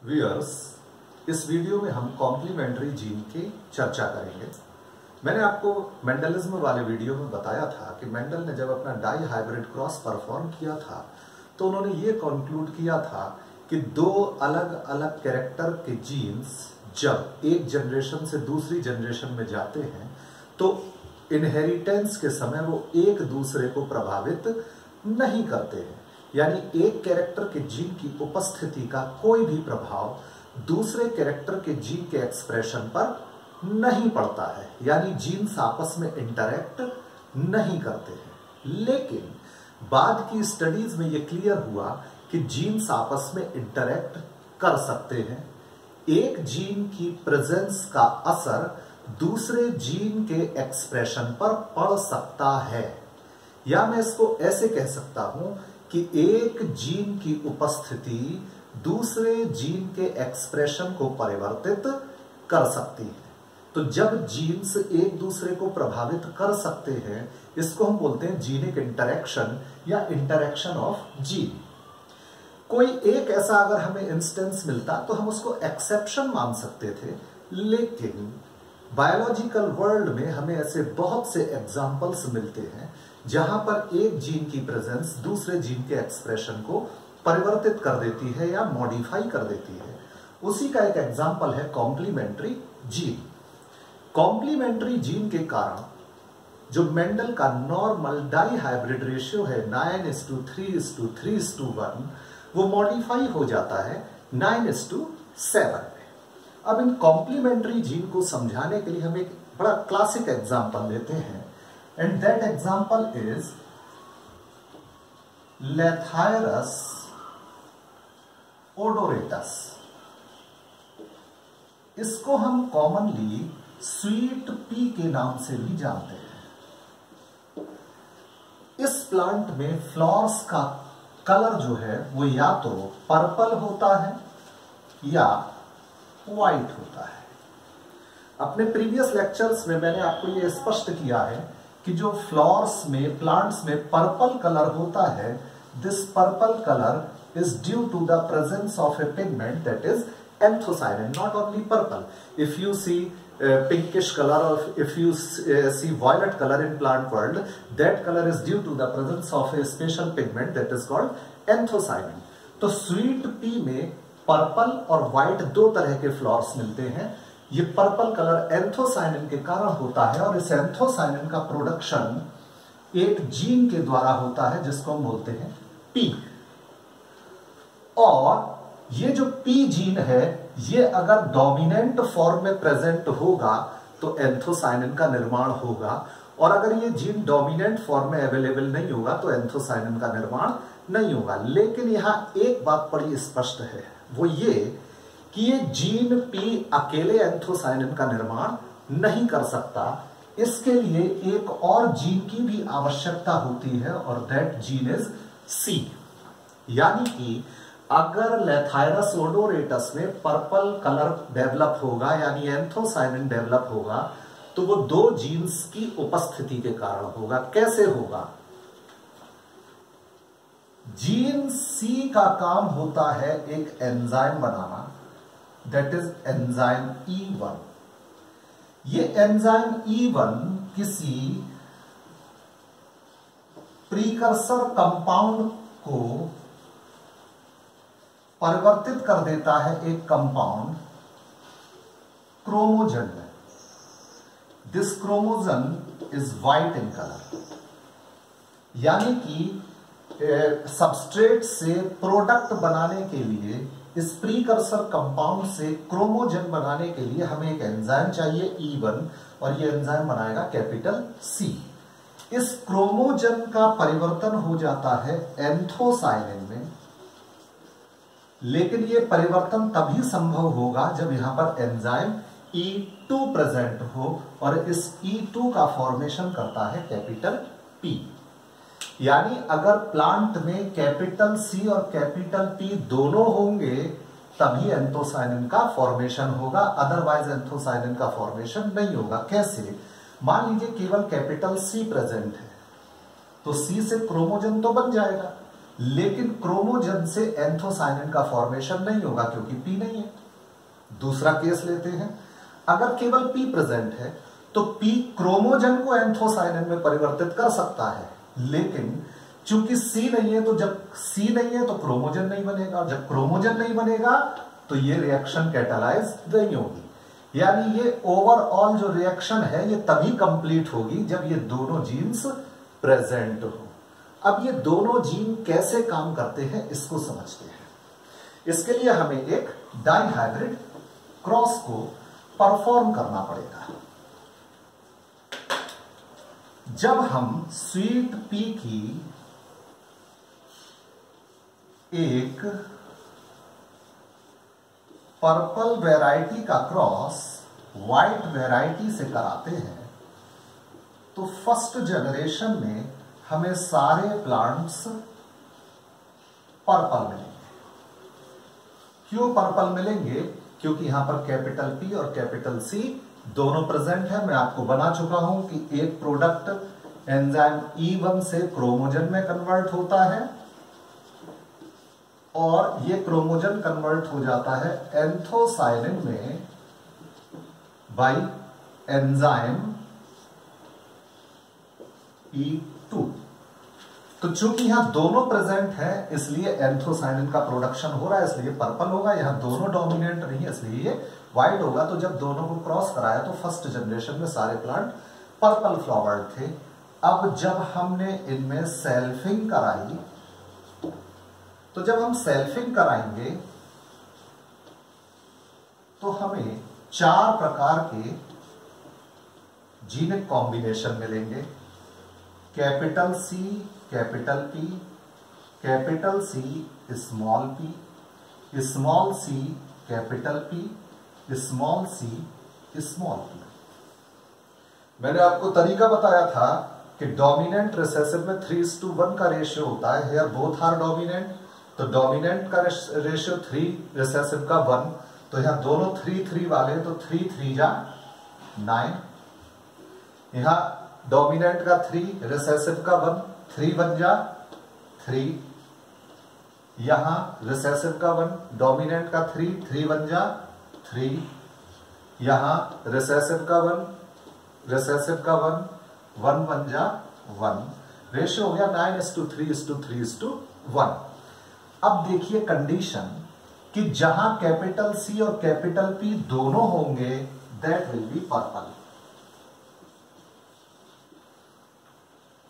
Viewers, इस video में हम कॉम्प्लीमेंट्री जीन की चर्चा करेंगे। मैंने आपको मेंडलिज्म वाले वीडियो में बताया था कि मेंडल ने जब अपना डाई हाइब्रिड क्रॉस परफॉर्म किया था तो उन्होंने ये कंक्लूड किया था कि दो अलग अलग कैरेक्टर के जीन्स जब एक जनरेशन से दूसरी जनरेशन में जाते हैं तो इनहेरिटेंस के समय वो एक दूसरे को प्रभावित नहीं करते हैं। यानी एक कैरेक्टर के जीन की उपस्थिति का कोई भी प्रभाव दूसरे कैरेक्टर के जीन के एक्सप्रेशन पर नहीं पड़ता है, यानी जीन्स आपस में इंटरैक्ट नहीं करते हैं। लेकिन बाद की स्टडीज में यह क्लियर हुआ कि जीन्स आपस में इंटरैक्ट कर सकते हैं। एक जीन की प्रेजेंस का असर दूसरे जीन के एक्सप्रेशन पर पड़ सकता है, या मैं इसको ऐसे कह सकता हूं कि एक जीन की उपस्थिति दूसरे जीन के एक्सप्रेशन को परिवर्तित कर सकती है। तो जब जीन्स एक दूसरे को प्रभावित कर सकते हैं, इसको हम बोलते हैं जीनिक इंटरैक्शन या इंटरैक्शन ऑफ जीन। कोई एक ऐसा अगर हमें इंस्टेंस मिलता तो हम उसको एक्सेप्शन मान सकते थे, लेकिन बायोलॉजिकल वर्ल्ड में हमें ऐसे बहुत से एग्जाम्पल्स मिलते हैं जहां पर एक जीन की प्रेजेंस दूसरे जीन के एक्सप्रेशन को परिवर्तित कर देती है या मॉडिफाई कर देती है। उसी का एक एग्जाम्पल है कॉम्प्लीमेंट्री जीन। कॉम्प्लीमेंट्री जीन के कारण जो मेंडल का नॉर्मल डाई हाइब्रिड रेशियो है 9:3:3:1, वो मॉडिफाई हो जाता है 9:7 में। अब इन कॉम्प्लीमेंट्री जीन को समझाने के लिए हम एक बड़ा क्लासिक एग्जाम्पल लेते हैं, and that example is Lathyrus ओडोरेटस। इसको हम कॉमनली स्वीट पी के नाम से भी जानते हैं। इस प्लांट में फ्लावर्स का कलर जो है वो या तो पर्पल होता है या व्हाइट होता है। अपने प्रीवियस लेक्चर्स में मैंने आपको ये स्पष्ट किया है कि जो फ्लावर्स में प्लांट्स में पर्पल कलर होता है, this purple colour is due to the presence of a pigment that is anthocyanin. Not only purple, if you see pinkish color, or if you see violet color in plant world, that color is due to the presence of a special pigment that is called anthocyanin. तो sweet pea में purple और white दो तरह के flowers मिलते हैं। ये purple colour anthocyanin के कारण होता है, और इस एंथोसायनिन का प्रोडक्शन एक जीन के द्वारा होता है जिसको हम बोलते हैं पी। और ये जो पी जीन है, ये अगर डोमिनेंट फॉर्म में प्रेजेंट होगा तो एंथोसायनिन का निर्माण होगा, और अगर ये जीन डोमिनेंट फॉर्म में अवेलेबल नहीं होगा तो एंथोसायनिन का निर्माण नहीं होगा। लेकिन यहां एक बात बड़ी स्पष्ट है, वो ये कि ये जीन पी अकेले एंथोसायनिन का निर्माण नहीं कर सकता। इसके लिए एक और जीन की भी आवश्यकता होती है, और दैट जीन इज सी। यानी कि अगर लेथायरस ओडोरेटस में पर्पल कलर डेवलप होगा, यानी एंथोसायनिन डेवलप होगा, तो वो दो जीन्स की उपस्थिति के कारण होगा। कैसे होगा? जीन सी का काम होता है एक enzyme banana, that is enzyme E1। ये एंजाइम E1 किसी प्रीकर्सर कंपाउंड को परिवर्तित कर देता है एक कंपाउंड क्रोमोजन में। This chromogen is white in colour. यानी कि सबस्ट्रेट से प्रोडक्ट बनाने के लिए, इस प्रीकर्सर कंपाउंड से क्रोमोजन बनाने के लिए हमें एक एंजाइम चाहिए E1, और ये एंजाइम बनाएगा कैपिटल C। इस क्रोमोजन का परिवर्तन हो जाता है एंथोसायनिन में, लेकिन ये परिवर्तन तभी संभव होगा जब यहां पर एंजाइम E2 प्रेजेंट हो, और इस E2 का फॉर्मेशन करता है कैपिटल P। यानी अगर प्लांट में कैपिटल C और कैपिटल P दोनों होंगे तभी एंथोसायनिन का फॉर्मेशन होगा, अदरवाइज एंथोसायनिन का फॉर्मेशन नहीं होगा। कैसे? मान लीजिए केवल कैपिटल C प्रेजेंट है, तो C से क्रोमोजन तो बन जाएगा, लेकिन क्रोमोजन से एंथोसाइनिन का फॉर्मेशन नहीं होगा क्योंकि पी नहीं है। दूसरा केस लेते हैं, अगर केवल पी प्रेजेंट है तो पी क्रोमोजन को एंथोसाइनिन में परिवर्तित कर सकता है, लेकिन चूंकि सी नहीं है, तो जब सी नहीं है तो क्रोमोजन नहीं बनेगा, और जब क्रोमोजन नहीं बनेगा तो ये रिएक्शन कैटालाइज नहीं होगी। यानी ये ओवरऑल जो रिएक्शन है ये तभी कंप्लीट होगी जब ये दोनों जीन्स प्रेजेंट हो। अब ये दोनों जीन कैसे काम करते हैं इसको समझते हैं। इसके लिए हमें एक डाइहाइब्रिड क्रॉस को परफॉर्म करना पड़ेगा। जब हम स्वीट पी की एक पर्पल वैरायटी का क्रॉस व्हाइट वैरायटी से कराते हैं तो फर्स्ट जनरेशन में हमें सारे प्लांट्स पर्पल मिलेंगे। क्यों पर्पल मिलेंगे? क्योंकि यहां पर कैपिटल पी और कैपिटल सी दोनों प्रेजेंट है। मैं आपको बना चुका हूं कि एक प्रोडक्ट एंजाइम E1 से क्रोमोजन में कन्वर्ट होता है और ये क्रोमोजन कन्वर्ट हो जाता है एंथोसाइनिन में बाय एंजाइम E2। तो चूंकि यहां दोनों प्रेजेंट है इसलिए एंथोसाइनिन का प्रोडक्शन हो रहा है, इसलिए पर्पल होगा। यहां दोनों डोमिनेंट नहीं है इसलिए ये व्हाइट होगा। तो जब दोनों को क्रॉस कराया तो फर्स्ट जनरेशन में सारे प्लांट पर्पल फ्लावर्ड थे। अब जब हमने इनमें सेल्फिंग कराई, तो जब हम सेल्फिंग कराएंगे तो हमें 4 प्रकार के जीनिक कॉम्बिनेशन मिलेंगे। Capital C capital P, capital C small P, small C capital P, small C small P. मैंने आपको तरीका बताया था कि डोमिनेंट रिसेसिव में 3:1 का रेशियो होता है। हियर बोथ आर डोमिनेंट, तो डोमिनेंट का रेशियो 3, रिसेसिव का 1। तो यहां दोनों 3 वाले, तो 3 3 जा 9। यहां डोमिनेंट का 3, रिसेसिव का 1, 3 1 जा 3। यहां रिसेसिव का 1, डोमिनेंट का 3, 3 1 जा 3। यहां रिसेसिव का 1, रिसेसिव का 1, 1 1 जा 1। रेशियो हो गया 9:3:3:1। अब देखिए कंडीशन कि जहां कैपिटल सी और कैपिटल पी दोनों होंगे दैट विल बी पर्पल।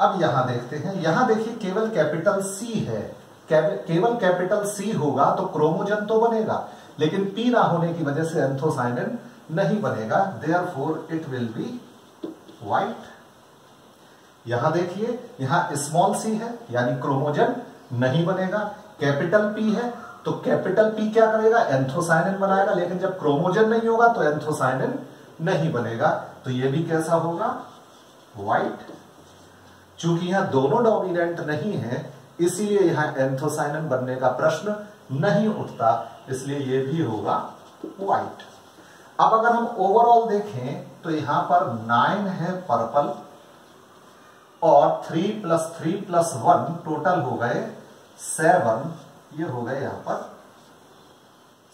अब यहां देखते हैं, यहां देखिए केवल कैपिटल सी है। केवल कैपिटल सी होगा तो क्रोमोजन तो बनेगा, लेकिन पी ना होने की वजह से एंथोसाइनिन नहीं बनेगा। Therefore it will be white. यहां देखिए, यहां स्मॉल सी है यानी क्रोमोजन नहीं बनेगा। कैपिटल पी है तो कैपिटल पी क्या करेगा? एंथोसाइनिन बनाएगा, लेकिन जब क्रोमोजन नहीं होगा तो एंथोसाइनिन नहीं बनेगा। तो यह भी कैसा होगा? व्हाइट। चूंकि यहां दोनों डोमिनेंट नहीं है इसीलिए यहां एंथोसाइनिन बनने का प्रश्न नहीं उठता, इसलिए यह भी होगा व्हाइट। अब अगर हम ओवरऑल देखें तो यहां पर 9 है पर्पल और 3 + 3 + 1 टोटल हो गए 7। ये हो गए यहां पर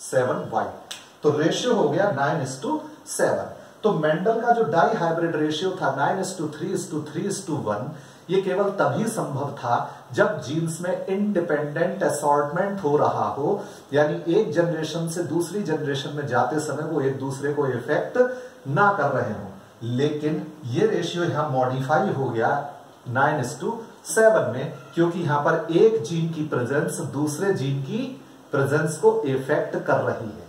7 व्हाइट। तो रेशियो हो गया 9:7। तो मेंडल का जो डाई हाइब्रिड रेशियो था 9:3:3:1, ये केवल तभी संभव था जब जीन्स में इंडिपेंडेंट असॉर्टमेंट हो रहा हो, यानी एक जनरेशन से दूसरी जनरेशन में जाते समय वो एक दूसरे को इफेक्ट ना कर रहे हो। लेकिन ये रेशियो यहां मॉडिफाई हो गया 9:7 में, क्योंकि यहां पर एक जीन की प्रेजेंस दूसरे जीन की प्रेजेंस को इफेक्ट कर रही है।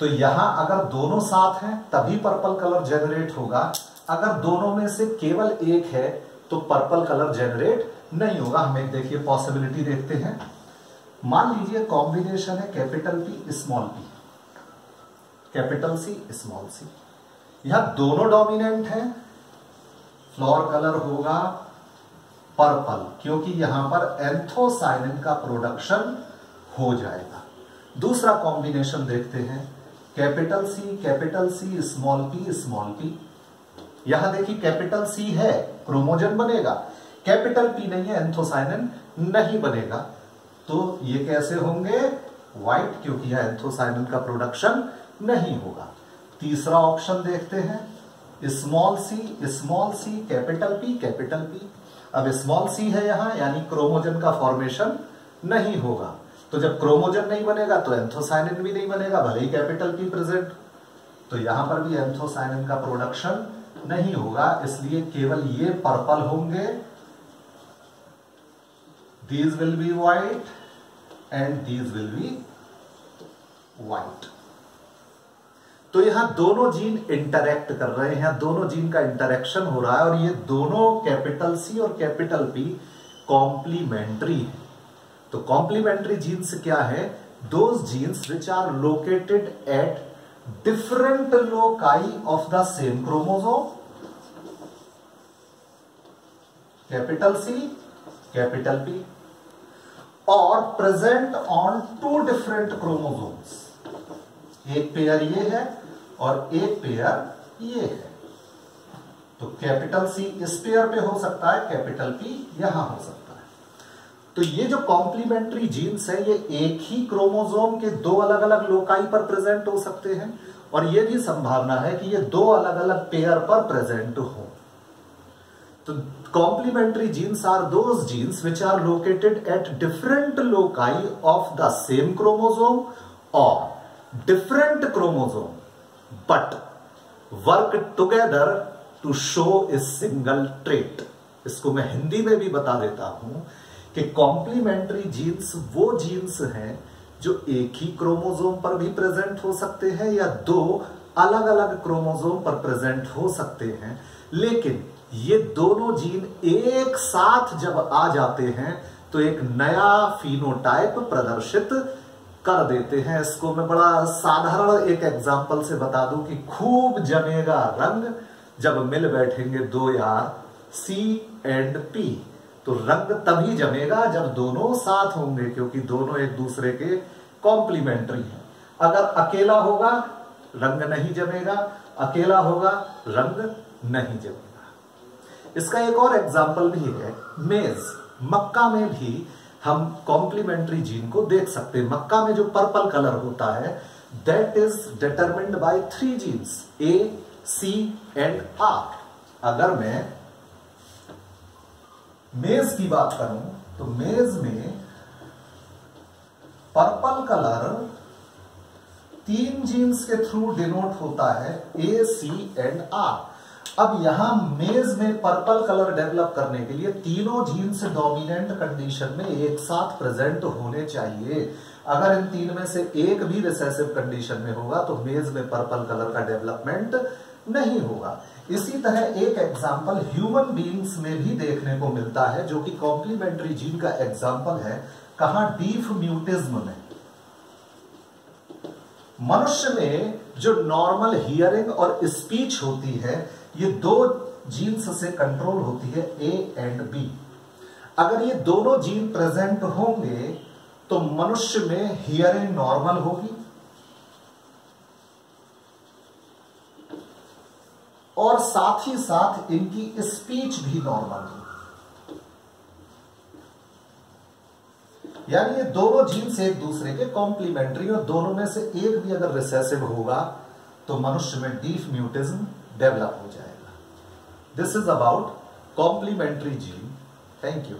तो यहां अगर दोनों साथ हैं तभी पर्पल कलर जनरेट होगा। अगर दोनों में से केवल एक है तो पर्पल कलर जनरेट नहीं होगा। हम एक देखिए पॉसिबिलिटी देखते हैं। मान लीजिए कॉम्बिनेशन है capital P small P, capital C small C. यहां दोनों डोमिनेंट हैं, फ्लावर कलर होगा पर्पल, क्योंकि यहां पर एंथोसाइनिन का प्रोडक्शन हो जाएगा। दूसरा कॉम्बिनेशन देखते हैं, कैपिटल सी स्मॉल पी। यहां देखिए कैपिटल सी है, क्रोमोजन बनेगा। कैपिटल पी नहीं है, एंथोसाइनिन नहीं बनेगा। तो ये कैसे होंगे? व्हाइट, क्योंकि यह एंथोसायनिन का प्रोडक्शन नहीं होगा। तीसरा ऑप्शन देखते हैं, स्मॉल सी कैपिटल पी। अब स्मॉल सी है यहां, यानी क्रोमोजन का फॉर्मेशन नहीं होगा। तो जब क्रोमोजन नहीं बनेगा तो एंथोसायनिन भी नहीं बनेगा, भले ही कैपिटल पी प्रेजेंट। तो यहां पर भी एंथोसायनिन का प्रोडक्शन नहीं होगा, इसलिए केवल ये पर्पल होंगे। These will be white and these will be white. तो यहां दोनों जीन इंटरैक्ट कर रहे हैं, दोनों जीन का इंटरेक्शन हो रहा है, और ये दोनों कैपिटल सी और कैपिटल पी कॉम्प्लीमेंट्री है। तो कॉम्प्लीमेंट्री जीन्स क्या है? Those genes which are located at different loci of the same chromosome, capital C capital P, और present on two different chromosomes. एक पेयर ये है और एक पेयर ये है। तो कैपिटल सी इस पेयर पे हो सकता है, कैपिटल पी यहां हो सकता है। तो ये जो कॉम्प्लीमेंट्री जीन्स है, ये एक ही क्रोमोसोम के दो अलग अलग लोकाई पर प्रेजेंट हो सकते हैं, और ये भी संभावना है कि ये दो अलग अलग पेयर पर प्रेजेंट हो। तो complementary genes are those genes which are located at different loci of the same chromosome or different chromosome but work together to show a single trait. इसको मैं हिंदी में भी बता देता हूं कि कॉम्प्लीमेंट्री जीन्स वो जीन्स हैं जो एक ही क्रोमोसोम पर भी प्रेजेंट हो सकते हैं या दो अलग अलग क्रोमोसोम पर प्रेजेंट हो सकते हैं, लेकिन ये दोनों जीन एक साथ जब आ जाते हैं तो एक नया फिनोटाइप प्रदर्शित कर देते हैं। इसको मैं बड़ा साधारण एक एग्जांपल से बता दूं कि खूब जमेगा रंग जब मिल बैठेंगे दो यार सी एंड पी। तो रंग तभी जमेगा जब दोनों साथ होंगे, क्योंकि दोनों एक दूसरे के कॉम्प्लीमेंट्री हैं। अगर अकेला होगा रंग नहीं जमेगा, अकेला होगा रंग नहीं जमेगा। इसका एक और एग्जाम्पल भी है, मेज, मक्का में भी हम कॉम्प्लीमेंट्री जीन को देख सकते हैं। मक्का में जो पर्पल कलर होता है that is determined by 3 genes A, C and R. अगर मैं मेज की बात करूं तो मेज में पर्पल कलर 3 जीन्स के थ्रू डिनोट होता है, ए, सी एंड आर। अब यहां मेज में पर्पल कलर डेवलप करने के लिए तीनों जीन्स डोमिनेंट कंडीशन में एक साथ प्रेजेंट होने चाहिए। अगर इन तीन में से एक भी रिसेसिव कंडीशन में होगा तो मेज में पर्पल कलर का डेवलपमेंट नहीं होगा। इसी तरह एक एग्जाम्पल ह्यूमन बीइंग्स में भी देखने को मिलता है, जो कि कॉम्प्लीमेंट्री जीन का एग्जाम्पल है। कहां? डीफ म्यूटिज्म में। मनुष्य में जो नॉर्मल हियरिंग और स्पीच होती है ये दो जीन्स से कंट्रोल होती है, ए एंड बी। अगर ये दोनों जीन प्रेजेंट होंगे तो मनुष्य में हियरिंग नॉर्मल होगी और साथ ही साथ इनकी स्पीच भी नॉर्मल होगी। यानी ये दोनों जीन्स एक दूसरे के कॉम्प्लीमेंट्री, और दोनों में से एक भी अगर रिसेसिव होगा तो मनुष्य में डीफ म्यूटिज्म डेवलप हो जाएगा। This is about complementary gene. Thank you.